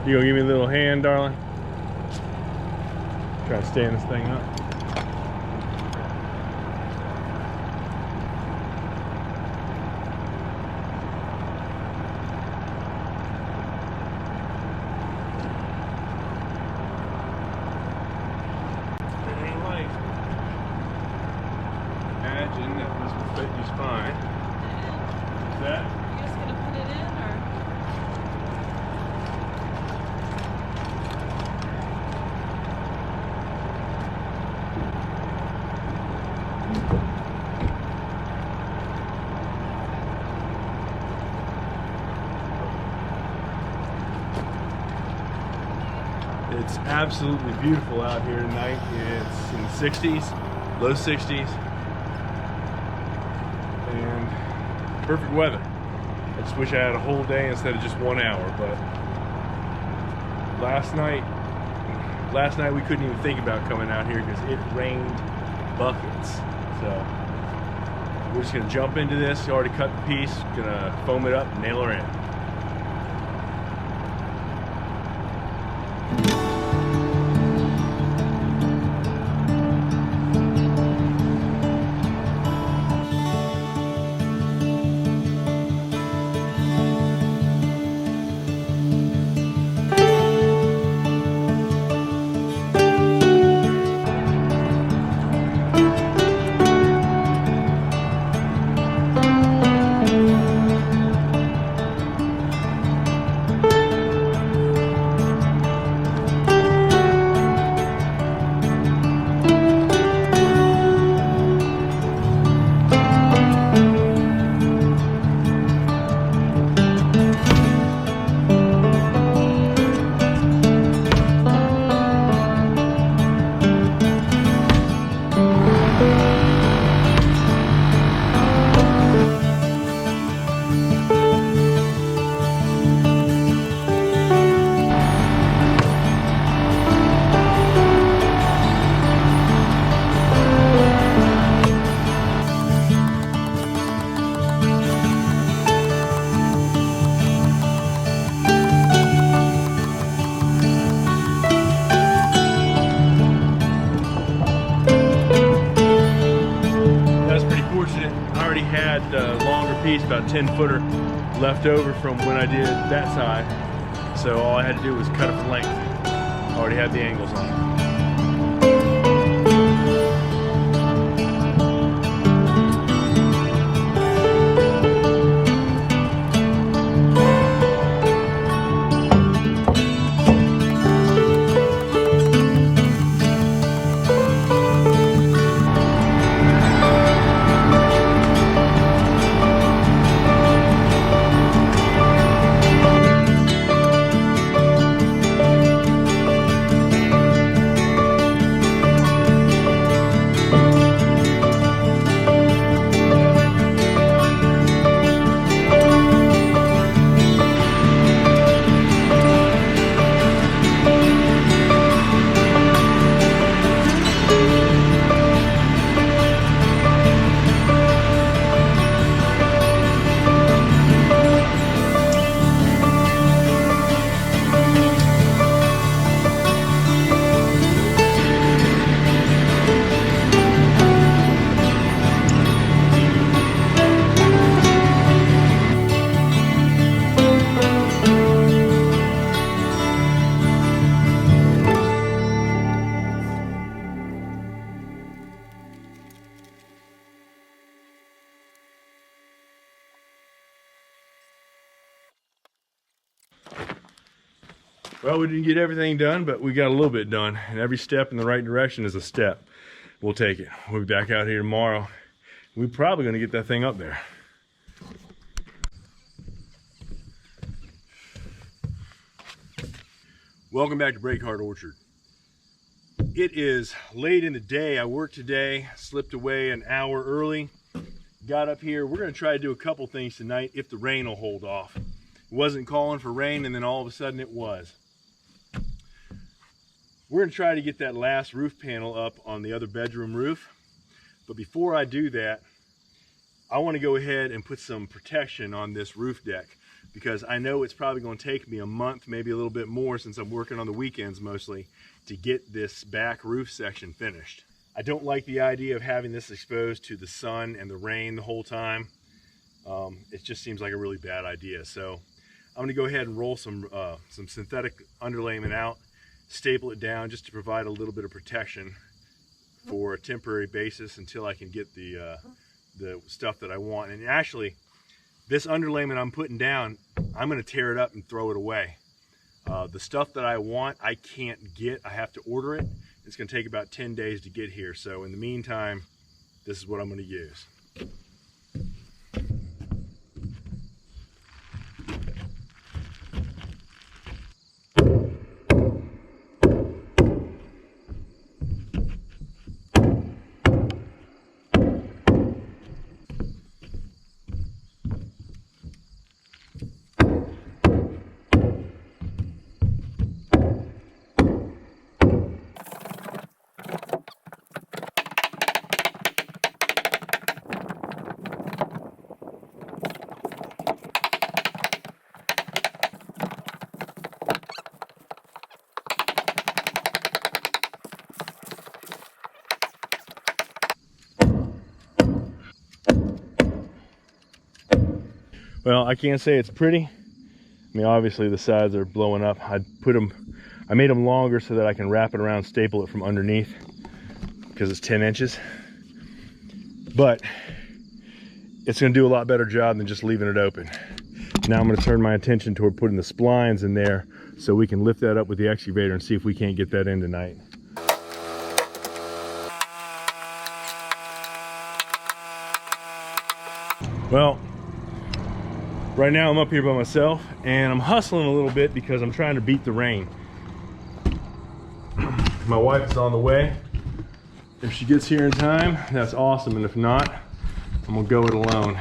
You gonna give me a little hand, darling? Try to stand this thing up. It ain't light. Imagine that this would fit you fine. What's that? Are you just gonna put it in, or? It's absolutely beautiful out here tonight. It's in the 60s, low 60s, and perfect weather. I just wish I had a whole day instead of just 1 hour, but last night we couldn't even think about coming out here because it rained buckets. So we're just gonna jump into this. Already cut the piece, gonna foam it up and nail her in. Had a longer piece, about 10-footer left over from when I did that side, so all I had to do was cut it for length. I already had the angles on it. Well, we didn't get everything done, but we got a little bit done, and every step in the right direction is a step. We'll take it. We'll be back out here tomorrow. We're probably going to get that thing up there. Welcome back to Breakheart Orchard. It is late in the day. I worked today, slipped away an hour early, got up here. We're going to try to do a couple things tonight if the rain will hold off. It wasn't calling for rain, and then all of a sudden it was. We're going to try to get that last roof panel up on the other bedroom roof. But before I do that, I want to go ahead and put some protection on this roof deck. because I know it's probably going to take me a month, maybe a little bit more, since I'm working on the weekends mostly, to get this back roof section finished. I don't like the idea of having this exposed to the sun and the rain the whole time. It just seems like a really bad idea. So I'm going to go ahead and roll some synthetic underlayment out, staple it down just to provide a little bit of protection for a temporary basis until I can get the stuff that I want. And actually, this underlayment I'm putting down, I'm going to tear it up and throw it away. The stuff that I want, I can't get. I have to order it. It's going to take about 10 days to get here. So in the meantime, this is what I'm going to use. Well, I can't say it's pretty. I mean, obviously the sides are blowing up. I made them longer so that I can wrap it around, staple it from underneath, because it's 10 inches. But it's going to do a lot better job than just leaving it open. Now I'm going to turn my attention toward putting the splines in there so we can lift that up with the excavator and see if we can't get that in tonight. Well, right now I'm up here by myself and I'm hustling a little bit because I'm trying to beat the rain. My wife is on the way. If she gets here in time, that's awesome, and if not, I'm gonna go it alone.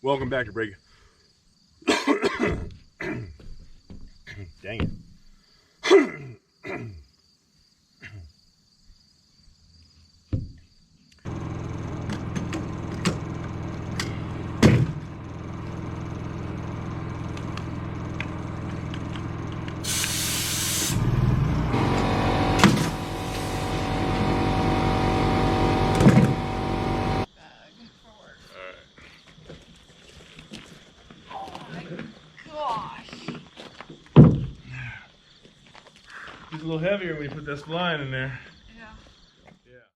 Welcome back to Break. Dang it. It's a little heavier when we put that spline in there.